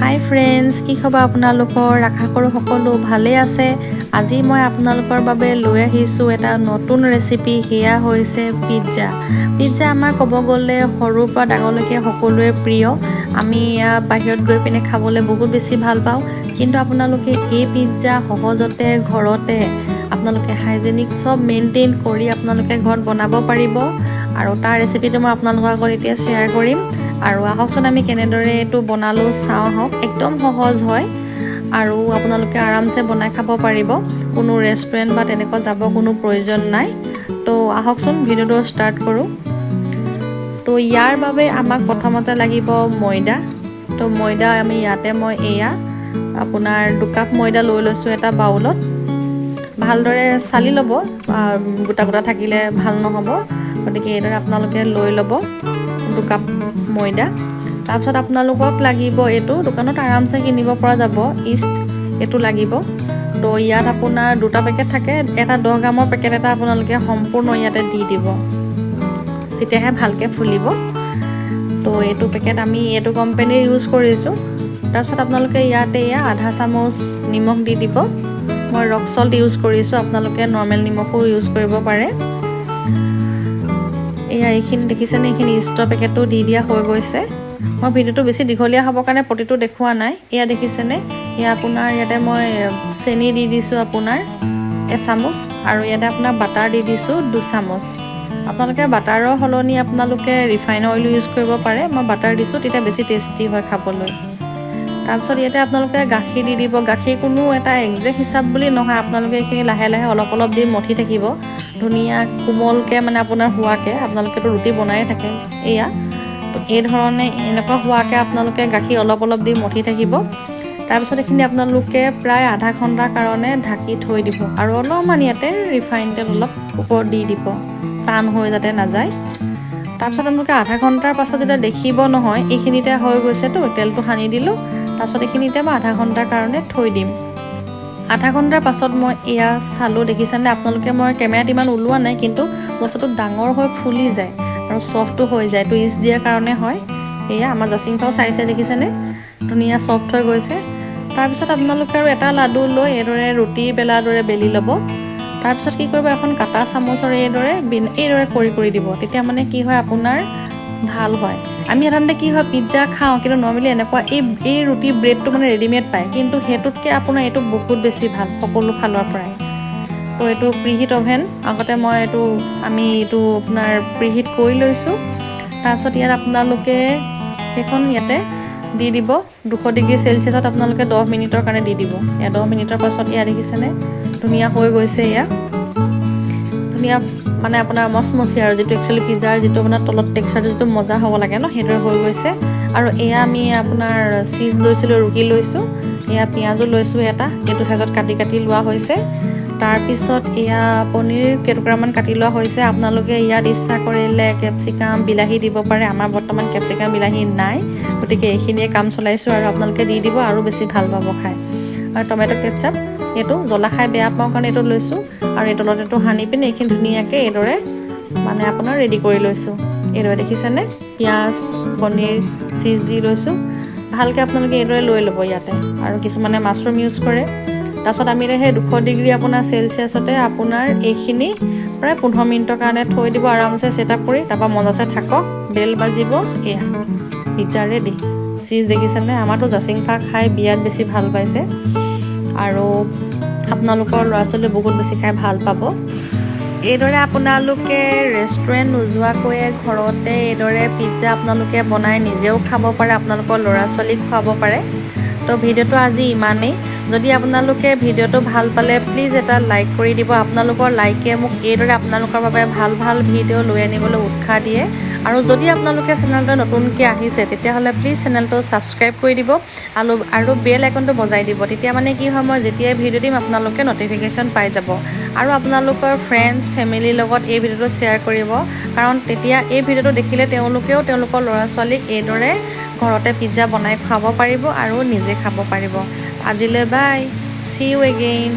হাই friends, কি খবৰ আপোনালোকৰ? আশা কৰোঁ সকলো ভালে আছে। আজি মই আপোনালোকৰ বাবে লৈ আহিছোঁ এটা নতুন ৰেচিপি। সেয়া হৈছে পিজ্জা। পিজ্জা আমাৰ ক'ব গ'লে সৰুৰ পৰা ডাঙৰলৈকে সকলোৰে প্ৰিয়। আমি বাহিৰত গৈ পিনে খাবলৈ বহুত বেছি ভাল পাওঁ, কিন্তু আপোনালোকে এই পিজ্জা সহজতে ঘৰতে আপোনালোকে হাইজেনিক চব মেইনটেইন কৰি আপোনালোকে ঘৰত বনাব পাৰিব। আৰু তাৰ ৰেচিপিটো মই আপোনালোকৰ আগত এতিয়া শ্বেয়াৰ কৰিম। আৰু আহকচোন আমি কেনেদৰে এইটো বনালোঁ চাওঁ আহক। একদম সহজ হয় আৰু আপোনালোকে আৰামছে বনাই খাব পাৰিব। কোনো ৰেষ্টুৰেণ্ট বা তেনেকুৱা যাব কোনো প্ৰয়োজন নাই। তো আহকচোন ভিডিঅ'টো ষ্টাৰ্ট কৰোঁ। তো ইয়াৰ বাবে আমাক প্ৰথমতে লাগিব ময়দা। তো ময়দা আমি ইয়াতে মই আপোনাৰ 2 কাপ ময়দা লৈ লৈছোঁ এটা বাউলত। ভালদৰে চালি ল'ব, গোটা গোটা থাকিলে ভাল নহ'ব, গতিকে এইদৰে আপোনালোকে লৈ ল'ব 2 কাপ ময়দা। তাৰপিছত আপোনালোকক লাগিব এইটো দোকানত আৰামছে কিনিব পৰা যাব, ইষ্ট এইটো লাগিব। তো ইয়াত আপোনাৰ 2টা পেকেট থাকে, এটা 10 গ্ৰামৰ পেকেট এটা আপোনালোকে সম্পূৰ্ণ ইয়াতে দি দিব, তেতিয়াহে ভালকৈ ফুলিব। তো এইটো পেকেট আমি এইটো কোম্পানীৰ ইউজ কৰিছোঁ। তাৰপিছত আপোনালোকে ইয়াতে আধা চামুচ নিমখ দি দিব। মই ৰক সল্ট ইউজ কৰিছোঁ, আপোনালোকে নৰ্মেল নিমখো ইউজ কৰিব পাৰে। এইখিনি দেখিছেনে, এইখিনি ইষ্টৰ পেকেটটো দি দিয়া হৈ গৈছে। মই ভিডিঅ'টো বেছি দীঘলীয়া হ'বৰ কাৰণে প্ৰতিটো দেখুওৱা নাই। দেখিছেনে, আপোনাৰ ইয়াতে মই চেনি দি দিছোঁ আপোনাৰ 1 চামুচ, আৰু ইয়াতে আপোনাৰ বাটাৰ দি দিছোঁ 2 চামুচ। আপোনালোকে বাটাৰৰ সলনি আপোনালোকে ৰিফাইন অইল ইউজ কৰিব পাৰে। মই বাটাৰ দিছোঁ, তেতিয়া বেছি টেষ্টি হয় খাবলৈ। তাৰপিছত ইয়াতে আপোনালোকে গাখীৰ দি দিব। গাখীৰ কোনো এটা একজেক্ট হিচাপ বুলি নহয়, আপোনালোকে এইখিনি লাহে লাহে অলপ অলপ দি মঠি থাকিব, ধুনীয়া কোমলকৈ মানে আপোনাৰ হোৱাকৈ। আপোনালোকেতো ৰুটি বনায়ে থাকে, তো এই ধৰণে এনেকুৱা হোৱাকৈ আপোনালোকে গাখীৰ অলপ অলপ দি মঠি থাকিব। তাৰপিছত এইখিনি আপোনালোকে প্ৰায় আধা ঘণ্টাৰ কাৰণে ঢাকি থৈ দিব, আৰু অলপমান ইয়াতে ৰিফাইন তেল অলপ ওপৰত দি দিব, টান হৈ যাতে নাযায়। তাৰপিছত আপোনালোকে আধা ঘণ্টাৰ পাছত যেতিয়া দেখিব নহয় এইখিনিতে হৈ গৈছেতো, তেলটো সানি দিলোঁ। তাৰপিছত এইখিনিতে মই আধা ঘণ্টাৰ কাৰণে থৈ দিম। আধা ঘণ্টাৰ পাছত মই চালোঁ, দেখিছেনে আপোনালোকে, মই কেমেৰাত ইমান ওলোৱা নাই, কিন্তু বস্তুটো ডাঙৰ হৈ ফুলি যায় আৰু ছফ্টো হৈ যায়। এইটো ইষ্ট দিয়াৰ কাৰণে হয়। আমাৰ জাচিংফাও চাইছে, দেখিছেনে ধুনীয়া ছফ্ট হৈ গৈছে। তাৰপিছত আপোনালোকে আৰু এটা লাডু লৈ এইদৰে ৰুটি বেলাৰ দৰে বেলি ল'ব। তাৰপিছত কি কৰিব, এখন কাটা চামুচৰে এইদৰে কৰি কৰি দিব, তেতিয়া মানে কি হয় আপোনাৰ ভাল হয়। আমি সাধাৰণতে কি হয় পিজ্জা খাওঁ, কিন্তু নৰ্মেলি এনেকুৱা এই ৰুটি ব্ৰেডটো মানে ৰেডিমেড পায়, কিন্তু সেইটোতকৈ আপোনাৰ এইটো বহুত বেছি ভাল সকলো ফালৰ পৰাই। তো এইটো প্ৰিহিট অভেন, আগতে মই আমি আপোনাৰ প্ৰিহিট কৰি লৈছোঁ। তাৰপিছত ইয়াত আপোনালোকে সেইখন ইয়াতে দি দিব 200 ডিগ্ৰী চেলচিয়াছত আপোনালোকে 10 মিনিটৰ কাৰণে দি দিব। 10 মিনিটৰ পাছত দেখিছেনে ধুনীয়া হৈ গৈছে। ধুনীয়া মানে আপোনাৰ মচমচীয়া, আৰু যিটো একচুৱেলি পিজ্জাৰ যিটো আপোনাৰ তলত টেক্সচাৰটো যিটো মজা হ'ব লাগে ন, সেইদৰে হৈ গৈছে। আৰু আমি আপোনাৰ চীজ লৈছিলোঁ, ৰুকি লৈছোঁ, পিঁয়াজো লৈছোঁ এইটো চাইজত কাটি কাটি লোৱা হৈছে। তাৰপিছত পনীৰ কেইটুকুৰামান কাটি লোৱা হৈছে। আপোনালোকে ইয়াত ইচ্ছা কৰিলে কেপচিকাম, বিলাহী দিব পাৰে। আমাৰ বৰ্তমান কেপচিকাম বিলাহী নাই, গতিকে এইখিনিয়ে কাম চলাইছোঁ, আৰু আপোনালোকে দি দিব, আৰু বেছি ভাল পাব খাই। আৰু টমেট' কেটচাপ, এইটো জ্বলা খাই বেয়া পাওঁ কাৰণে এইটো লৈছোঁ, আৰু এই তলত এইটো সানি পিনে এইখিনি ধুনীয়াকৈ এইদৰে মানে আপোনাৰ ৰেডি কৰি লৈছোঁ। এইদৰে দেখিছেনে, পিঁয়াজ, পনীৰ, চীজ দি লৈছোঁ। ভালকৈ আপোনালোকে এইদৰে লৈ ল'ব ইয়াতে। আৰু কিছুমানে মাছৰুম ইউজ কৰে। তাৰপিছত আমি সেই 200 ডিগ্ৰী আপোনাৰ চেলচিয়াছতে আপোনাৰ এইখিনি প্ৰায় 15 মিনিটৰ কাৰণে থৈ দিব আৰামছে ছেট আপ কৰি। তাৰপৰা মজাছে থাকক, বেল বাজিব, পিজ্জা ৰেডি। চীজ দেখিছেনে, আমাৰতো জাচিংফা খাই বিয়াত বেছি ভাল পাইছে, আৰু আপোনালোকৰ ল'ৰা ছোৱালীয়ে বহুত বেছি খাই ভাল পাব। এইদৰে আপোনালোকে ৰেষ্টুৰেণ্ট নোযোৱাকৈয়ে ঘৰতে এইদৰে পিজ্জা আপোনালোকে বনাই নিজেও খাব পাৰে, আপোনালোকৰ ল'ৰা ছোৱালীক খুৱাব পাৰে। তো ভিডিঅ'টো আজি ইমানেই। যদি আপোনালোকে ভিডিঅ'টো ভাল পালে প্লিজ এটা লাইক কৰি দিব। আপোনালোকৰ লাইকে মোক এইদৰে আপোনালোকৰ বাবে ভাল ভাল ভিডিঅ' লৈ আনিবলৈ উৎসাহ দিয়ে। আৰু যদি আপোনালোকে চেনেলটো নতুনকৈ আহিছে, তেতিয়াহ'লে প্লিজ চেনেলটো ছাবস্ক্ৰাইব কৰি দিব, আৰু বেল আইকনটো বজাই দিব। তেতিয়া মানে কি হয়, মই যেতিয়াই ভিডিঅ' দিম আপোনালোকে নটিফিকেশ্যন পাই যাব। আৰু আপোনালোকৰ ফ্ৰেণ্ডছ ফেমিলিৰ লগত এই ভিডিঅ'টো শ্বেয়াৰ কৰিব, কাৰণ তেতিয়া এই ভিডিঅ'টো দেখিলে তেওঁলোকেও তেওঁলোকৰ ল'ৰা ছোৱালীক এইদৰে ঘৰতে পিজ্জা বনাই খুৱাব পাৰিব আৰু নিজে খাব পাৰিব। আজিলৈ বাই, চি ইউ এগেইন।